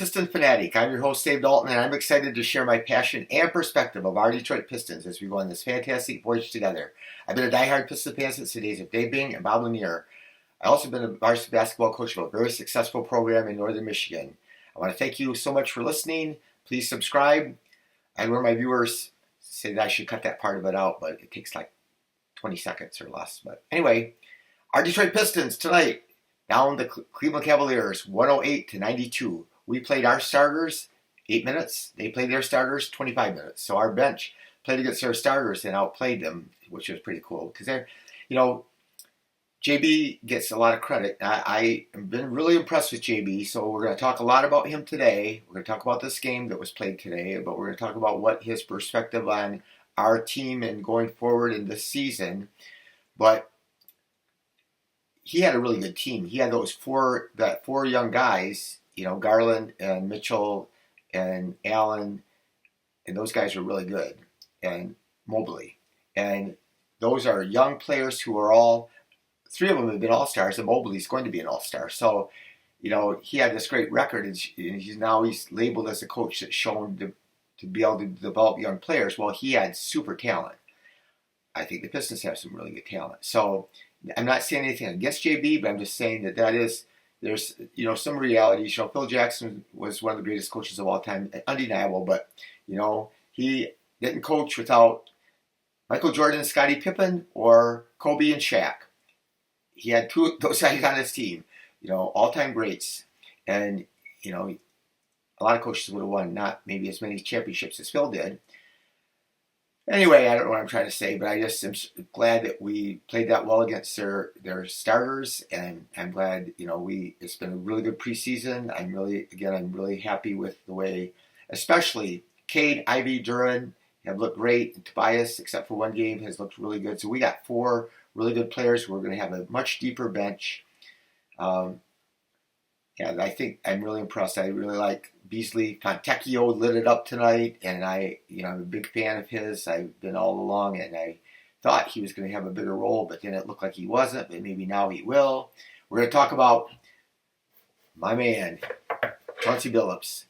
Piston Fanatic. I'm your host, Dave Dalton, and I'm excited to share my passion and perspective of our Detroit Pistons as we go on this fantastic voyage together. I've been a diehard Piston fan since the days of Dave Bing and Bob Lanier. I've also been a varsity basketball coach of a very successful program in northern Michigan. I want to thank you so much for listening. Please subscribe. I know my viewers say that I should cut that part of it out, but it takes like 20 seconds or less. But anyway, our Detroit Pistons tonight down the Cleveland Cavaliers 108-92. We played our starters 8 minutes. They played their starters 25 minutes. So our bench played against their starters and outplayed them, which was pretty cool. Because they're, JB gets a lot of credit. I have been really impressed with JB, so we're going to talk a lot about him today. We're going to talk about this game that was played today, but we're going to talk about what his perspective on our team and going forward in this season. But he had a really good team. He had four young guys, Garland and Mitchell and Allen, and those guys are really good, and Mobley. And those are young players who are all, three of them have been all-stars, and Mobley's going to be an all-star. So, he had this great record, and he's labeled as a coach that's shown to be able to develop young players. Well, he had super talent. I think the Pistons have some really good talent. So I'm not saying anything against JB, but I'm just saying there's some realities. Phil Jackson was one of the greatest coaches of all time, undeniable, but, he didn't coach without Michael Jordan and Scottie Pippen or Kobe and Shaq. He had two of those guys on his team, all-time greats. And, a lot of coaches would have won, not maybe as many championships as Phil did. Anyway, I don't know what I'm trying to say, but I just am glad that we played that well against their starters, and I'm glad, it's been a really good preseason. I'm really happy with the way, especially Cade, Ivy, Duren have looked great, and Tobias, except for one game, has looked really good. So we got four really good players. We're going to have a much deeper bench. I think I'm really impressed. I really like Beasley. Fontecchio lit it up tonight, and I'm a big fan of his. I've been all along, and I thought he was going to have a bigger role, but then it looked like he wasn't, but maybe now he will. We're going to talk about my man, Chauncey Billups,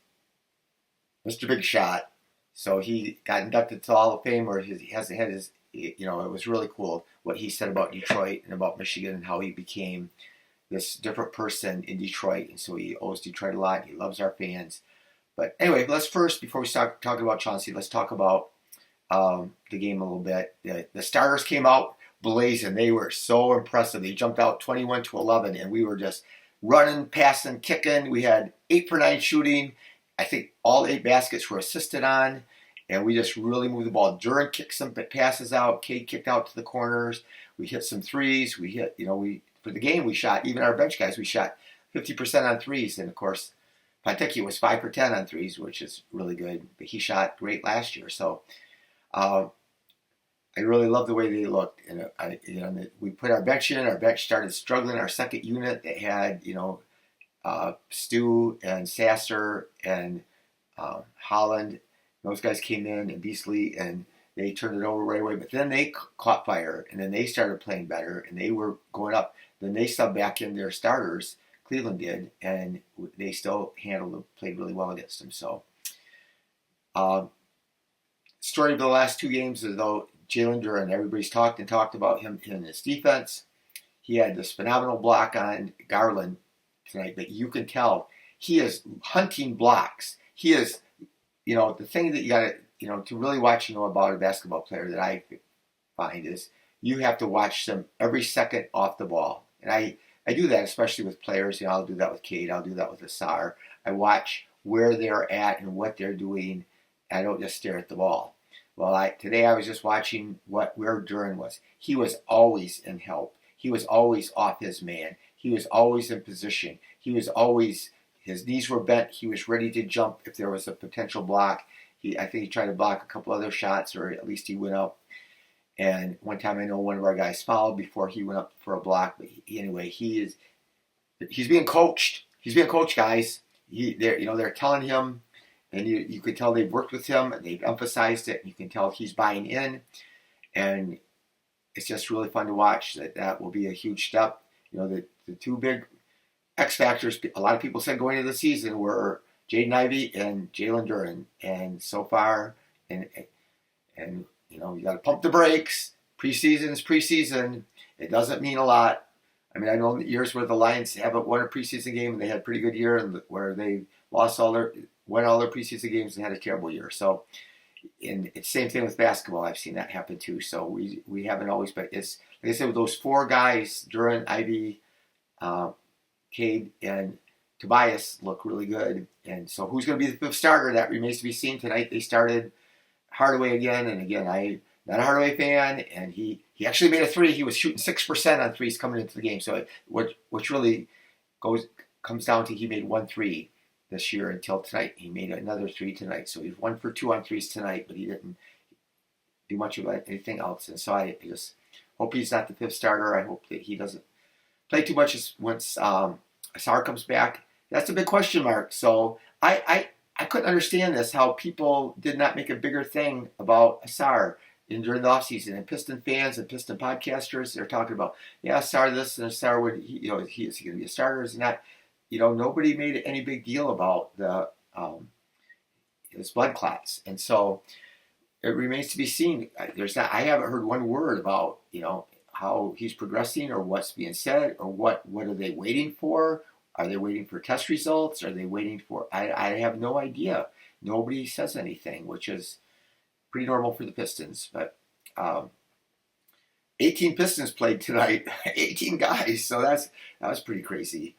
Mr. Big Shot. So he got inducted to the Hall of Fame, or he hasn't had his, it was really cool what he said about Detroit and about Michigan and how he became this different person in Detroit, and so he owes Detroit a lot. He loves our fans. But anyway, let's first, before we start talking about Chauncey, let's talk about the game a little bit. The starters came out blazing. They were so impressive. They jumped out 21-11, and we were just running, passing, kicking. We had 8 for 9 shooting. I think all 8 baskets were assisted on, and we just really moved the ball. Duren kicked some passes out. Cade kicked out to the corners. We hit some threes. We hit, for the game, we shot, even our bench guys, we shot 50% on threes. And, of course, Fontecchio was 5 for 10 on threes, which is really good. But he shot great last year. So I really love the way they looked. And we put our bench in. Our bench started struggling. Our second unit, they had, Stu and Sasser and Holland. Those guys came in, and Beasley, and they turned it over right away. But then they caught fire, and then they started playing better, and they were going up. Then they subbed back in their starters, Cleveland did, and they still played really well against them. So, story of the last 2 games is though Jalen Duren. Everybody's talked about him in his defense. He had this phenomenal block on Garland tonight, but you can tell he is hunting blocks. He is, the thing that you got to really watch, about a basketball player that I find is you have to watch them every second off the ball. And I do that, especially with players. I'll do that with Cade. I'll do that with Asar. I watch where they're at and what they're doing. I don't just stare at the ball. Well, today I was just watching where Duren was. He was always in help. He was always off his man. He was always in position. He was always, his knees were bent. He was ready to jump if there was a potential block. I think he tried to block a couple other shots, or at least he went up. And one time I know one of our guys fouled before he went up for a block. But anyway, he's being coached. He's being coached, guys. They're telling him, and you could tell they've worked with him, and they've emphasized it. You can tell he's buying in, and it's just really fun to watch. That will be a huge step. The 2 big X factors. A lot of people said going into the season were Jaden Ivey and Jalen Duren. And so far, and you got to pump the brakes. Preseason is preseason. It doesn't mean a lot. I mean, I know years where the Lions haven't won a preseason game and they had a pretty good year, and where they won all their preseason games and had a terrible year. So, and it's the same thing with basketball. I've seen that happen too. So we haven't always, but it's like I said, with those four guys, Duren, Ivey, Cade, and Tobias look really good. And so who's going to be the fifth starter? That remains to be seen. Tonight they started Hardaway again, and again, I'm not a Hardaway fan, and he actually made a three. He was shooting 6% on threes coming into the game. So which really comes down to he made 1 3 this year until tonight. He made another 3 tonight. So he's 1 for 2 on threes tonight, but he didn't do much of anything else. And so I just hope he's not the fifth starter. I hope that he doesn't play too much once Asar comes back. That's a big question mark. So I couldn't understand this, how people did not make a bigger thing about Asar during the offseason. And Piston fans and Piston podcasters, they're talking about, yeah, Asar this and Asar would, is he going to be a starter? Is he not? Nobody made any big deal about the his blood clots. And so it remains to be seen. I haven't heard one word about, how he's progressing or what's being said or what are they waiting for? Are they waiting for test results? Are they waiting for, I have no idea. Nobody says anything, which is pretty normal for the Pistons. But 18 Pistons played tonight, 18 guys. So that was pretty crazy.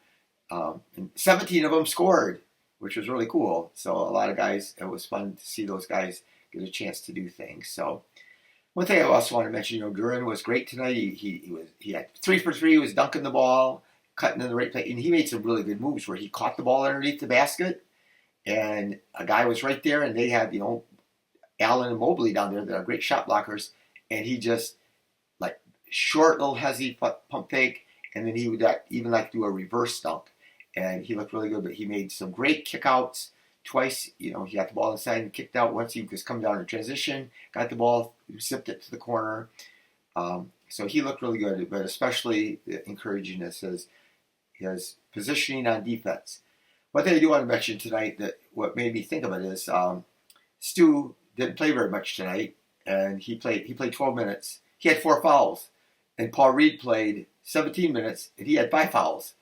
And 17 of them scored, which was really cool. So a lot of guys, it was fun to see those guys get a chance to do things. So one thing I also want to mention, Duren was great tonight. He had 3 for 3. He was dunking the ball, cutting in the right place, and he made some really good moves where he caught the ball underneath the basket, and a guy was right there, and they had Allen and Mobley down there that are great shot blockers, and he just short little hezzy pump fake, and then he would even do a reverse dunk, and he looked really good. But he made some great kickouts twice. He got the ball inside and kicked out once he was coming down in transition, got the ball, zipped it to the corner. So he looked really good, but especially encouraging is his positioning on defense. One thing I do want to mention tonight that what made me think of it is Stu didn't play very much tonight, and he played 12 minutes. He had 4 fouls, and Paul Reed played 17 minutes, and he had 5 fouls.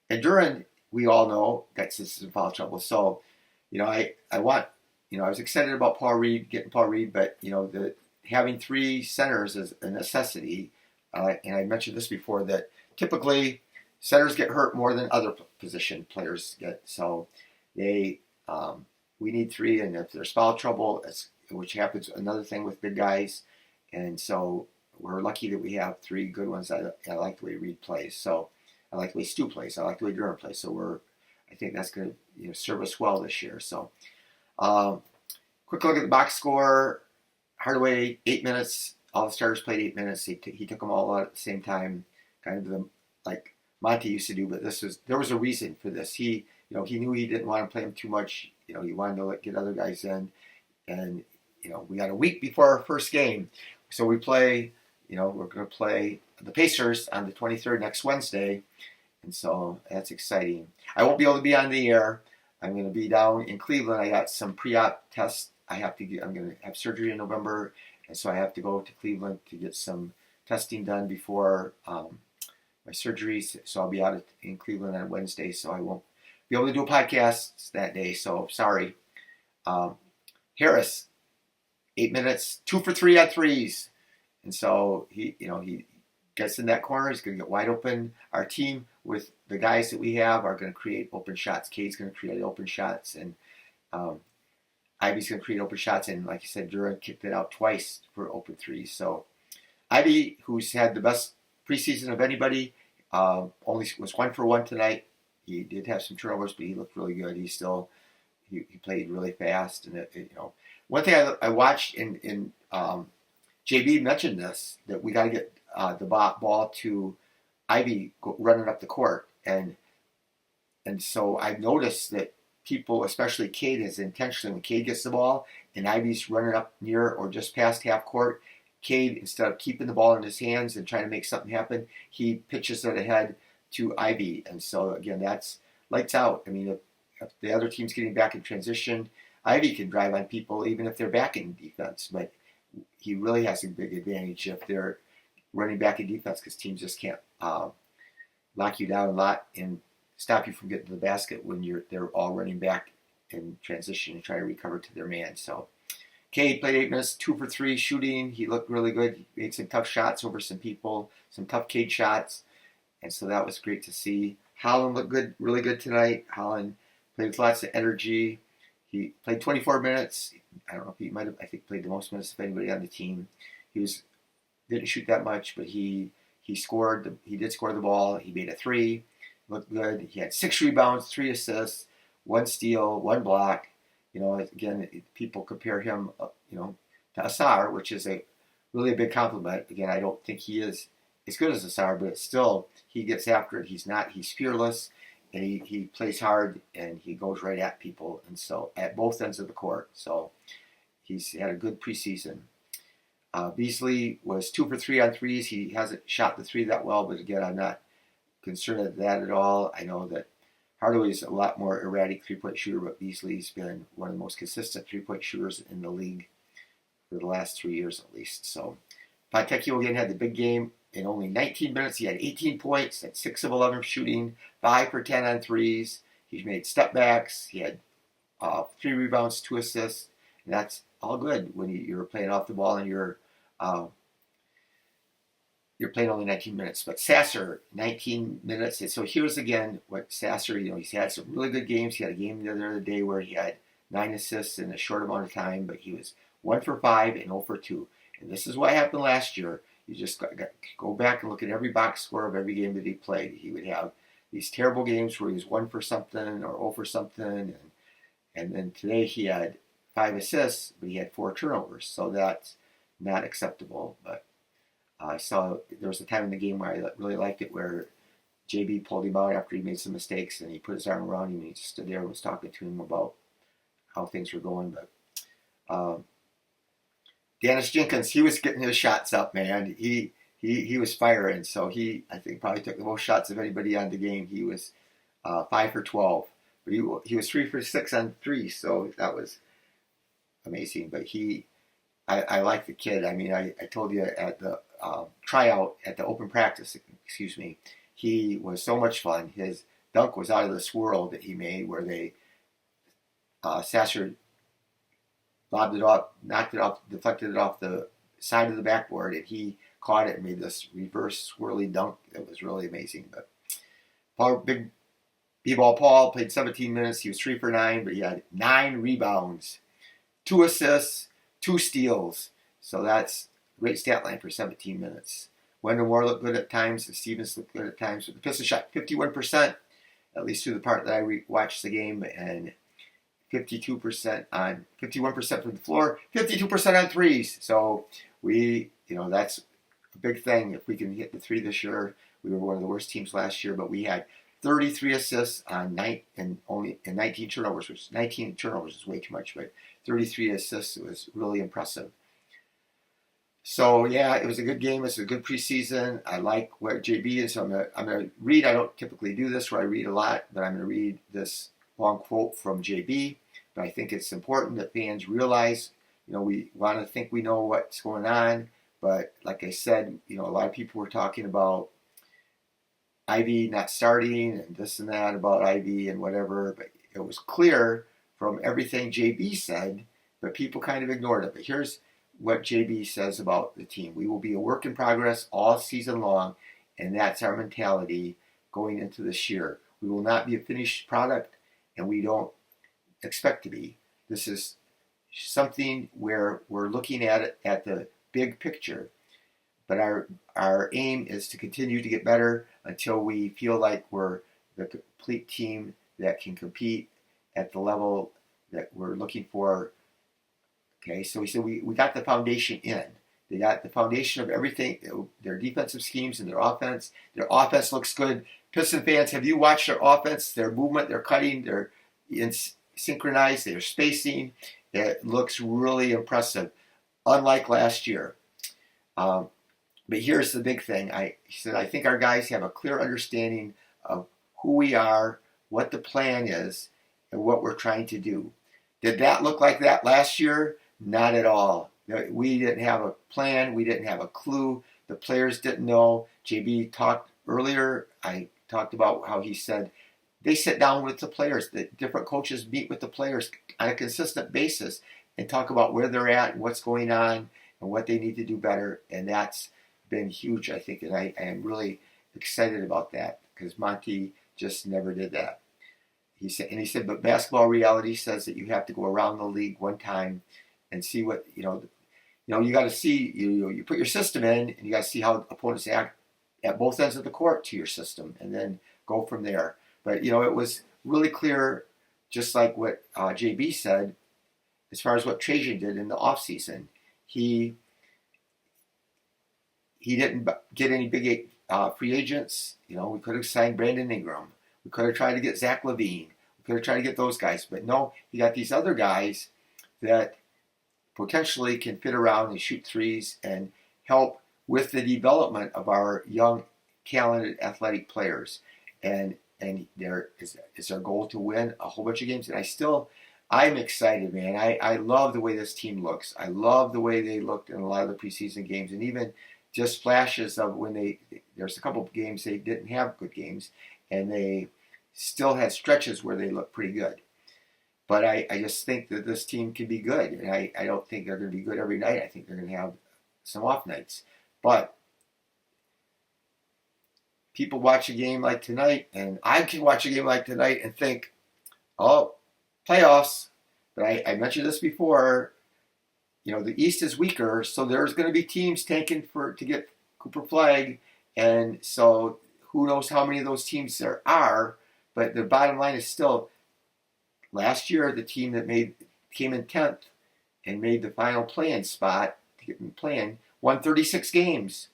And Duren, we all know, got some foul trouble. So, I was excited about getting Paul Reed, but having 3 centers is a necessity. And I mentioned this before, that typically centers get hurt more than other position players get. So we need 3, and if there's foul trouble, which happens, another thing with big guys, and so we're lucky that we have 3 good ones. I like the way Reed plays. So I like the way Stu plays. I like the way Duren plays. So I think that's going to serve us well this year. So quick look at the box score. Hardaway 8 minutes. All the starters played 8 minutes. He took them all out at the same time, kind of like Monty used to do. But there was a reason for this. He knew he didn't want to play him too much. He wanted to get other guys in, and we got a week before our first game, so we play. We're going to play the Pacers on the 23rd next Wednesday, and so that's exciting. I won't be able to be on the air. I'm going to be down in Cleveland. I got some pre-op tests I have to get. I'm going to have surgery in November, and so I have to go to Cleveland to get some testing done before my surgeries. So I'll be out in Cleveland on Wednesday, so I won't be able to do a podcast that day. So sorry. Harris, 8 minutes, 2 for 3 on threes. And so he gets in that corner. He's going to get wide open. Our team, with the guys that we have, are going to create open shots. Cade's going to create open shots, and Ivey's going to create open shots. And like you said, Duren kicked it out twice for open threes. So Ivey, who's had the best preseason of anybody, only was 1 for 1 tonight. He did have some turnovers, but he looked really good. He played really fast, and one thing I watched in JB mentioned this, that we got to get the ball to Ivey running up the court, and so I've noticed that people, especially Cade, is intentionally, when Cade gets the ball and Ivey's running up near or just past half court, Cade, instead of keeping the ball in his hands and trying to make something happen, he pitches it ahead to Ivey, and so again, that's lights out. I mean, if the other team's getting back in transition, Ivy can drive on people even if they're back in defense. But he really has a big advantage if they're running back in defense because teams just can't lock you down a lot and stop you from getting to the basket when they're all running back in transition and trying to recover to their man. So Cade played 8 minutes, 2 for 3 shooting. He looked really good. He made some tough shots over some people, some tough Cade shots, and so that was great to see. Holland looked good, really good tonight. Holland played with lots of energy. He played 24 minutes. I don't know if he might have, I think, played the most minutes of anybody on the team. Didn't shoot that much, but he scored. He did score the ball. He made a 3. Looked good. He had 6 rebounds, 3 assists, 1 steal, 1 block. Again, people compare him, to Asar, which is really a big compliment. Again, I don't think he is as good as Asar, but still, he gets after it. He's fearless, and he plays hard, and he goes right at people, and so at both ends of the court. So he's had a good preseason. Beasley was 2 for 3 on threes. He hasn't shot the 3 that well, but again, I'm not concerned at that at all. I know that Hardaway's a lot more erratic three-point shooter, but Beasley's been one of the most consistent three-point shooters in the league for the last 3 years at least. So Fontecchio again had the big game. In only 19 minutes, he had 18 points, had 6 of 11 shooting, 5 for 10 on threes. He made step backs. He had 3 rebounds, 2 assists, and that's all good when you're playing off the ball and you're playing only 19 minutes. But Sasser, 19 minutes. And so here's again what Sasser, he's had some really good games. He had a game the other day where he had 9 assists in a short amount of time, but he was 1 for 5 and 0 for 2. And this is what happened last year. You just got to go back and look at every box score of every game that he played. He would have these terrible games where he was 1 for something or 0 for something. And then today he had 5 assists, but he had 4 turnovers. So that's not acceptable. But I saw there was a time in the game where I really liked it where JB pulled him out after he made some mistakes and he put his arm around him and he just stood there and was talking to him about how things were going. But Dennis Jenkins, he was getting his shots up, man. He was firing. So I think probably took the most shots of anybody on the game. He was 5 for 12. But he was 3 for 6 on 3, so that was amazing. But I like the kid. I mean, I told you at the tryout at the open practice, he was so much fun. His dunk was out of this world that he made where Sasser lobbed it off, knocked it off, deflected it off the side of the backboard, and he caught it and made this reverse swirly dunk. It was really amazing. But big B-ball Paul played 17 minutes. He was 3 for 9, but he had 9 rebounds, 2 assists, 2 steals. So that's a great stat line for 17 minutes. Wendell Moore looked good at times, and Stevens looked good at times. But the Pistons shot 51%, at least through the part that I watched the game, and 51% from the floor, 52% on threes. So that's a big thing. If we can hit the 3 this year, we were one of the worst teams last year, but we had 33 assists on 19 turnovers, which 19 turnovers is way too much, but 33 assists was really impressive. So yeah, it was a good game. It's a good preseason. I like what JB is. So I'm gonna read. I don't typically do this where I read a lot, but I'm gonna read this long quote from JB. But I think it's important that fans realize, we want to think we know what's going on, but like I said, a lot of people were talking about Ivy not starting and this and that about Ivy and whatever, but it was clear from everything JB said, but people kind of ignored it. But here's what JB says about the team. We will be a work in progress all season long, and that's our mentality going into this year. We will not be a finished product, and we don't expect to be. This is something where we're looking at it at the big picture. But our aim is to continue to get better until we feel like we're the complete team that can compete at the level that we're looking for. Okay, so we said we got the foundation in. They got the foundation of everything, their defensive schemes and their offense. Their offense looks good. Piston fans, have you watched their offense, their movement, their cutting, their synchronized, their spacing? It looks really impressive, unlike last year. But here's the big thing. He said, I think our guys have a clear understanding of who we are, what the plan is, and what we're trying to do. Did that look like that last year? Not at all. We didn't have a plan. We didn't have a clue. The players didn't know. JB talked earlier. I talked about how he said they sit down with the players. The different coaches meet with the players on a consistent basis and talk about where they're at and what's going on and what they need to do better. And that's been huge, I think. And I am really excited about that because Monty just never did that. He said, but basketball reality says that you have to go around the league one time and see what, you got to see, you put your system in and you got to see how opponents act at both ends of the court to your system and then go from there. But, it was really clear, just like what JB said, as far as what Trajan did in the offseason. He didn't get any big free agents. We could have signed Brandon Ingram. We could have tried to get Zach LaVine. We could have tried to get those guys. But no, he got these other guys that potentially can fit around and shoot threes and help with the development of our young, talented, athletic players. And there is our goal to win a whole bunch of games. And I'm excited, man. I love the way this team looks. I love the way they looked in a lot of the preseason games. And even just flashes of when there's a couple of games they didn't have good games. And they still had stretches where they looked pretty good. But I just think that this team can be good. And I don't think they're going to be good every night. I think they're going to have some off nights. But people watch a game like tonight, and I can watch a game like tonight and think, oh, playoffs. But I mentioned this before. The East is weaker, so there's going to be teams tanking to get Cooper Flag. And so who knows how many of those teams there are. But the bottom line is still, last year, the team that came in 10th and made the final play-in spot to get in play-in won 36 games.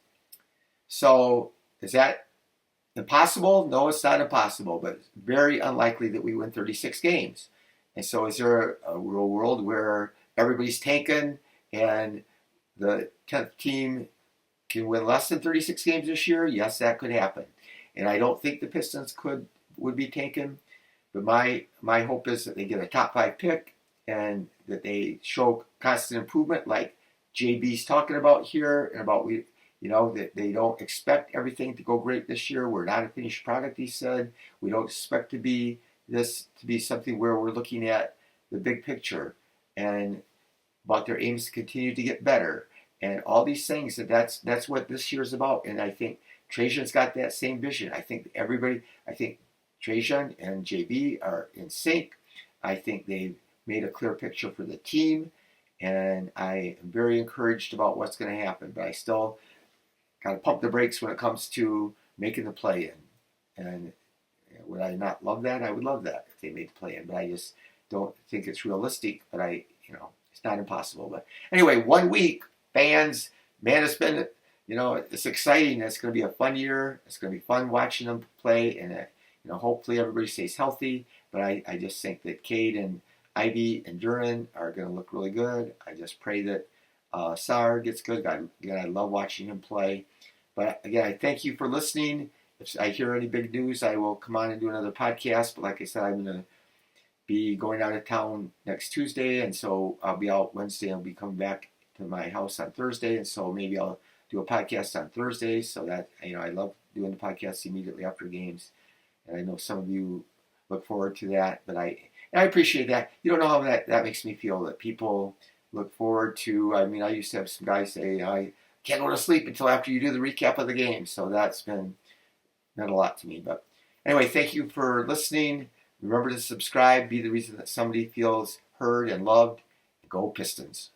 So is that impossible? No, it's not impossible, but it's very unlikely that we win 36 games. And so is there a real world where everybody's tanking and the 10th team can win less than 36 games this year? Yes, that could happen. And I don't think the Pistons would be tanking. But my hope is that they get a top 5 pick and that they show constant improvement like JB's talking about here and about that they don't expect everything to go great this year. We're not a finished product, he said. We don't expect to be something where we're looking at the big picture and about their aims to continue to get better and all these things. That's what this year is about. And I think Trajan's got that same vision. I think Trajan and JB are in sync. I think they've made a clear picture for the team, and I am very encouraged about what's going to happen. But I still got to pump the brakes when it comes to making the play-in. And would I not love that? I would love that if they made the play-in, but I just don't think it's realistic. But it's not impossible. But anyway, 1 week, fans, man, it's been, it's exciting. It's going to be a fun year. It's going to be fun watching them play, and hopefully everybody stays healthy. But I just think that Cade and Ivy and Duren are going to look really good. I just pray that Sar gets good. Again, I love watching him play. But again, I thank you for listening. If I hear any big news, I will come on and do another podcast. But like I said, I'm going to be going out of town next Tuesday, and so I'll be out Wednesday. I'll be coming back to my house on Thursday, and so maybe I'll do a podcast on Thursday. So that I love doing the podcast immediately after games, and I know some of you look forward to that. But I appreciate that. You don't know how that makes me feel that people look forward to. I used to have some guys say, I can't go to sleep until after you do the recap of the game. So that's meant a lot to me. But anyway, thank you for listening. Remember to subscribe. Be the reason that somebody feels heard and loved. Go Pistons.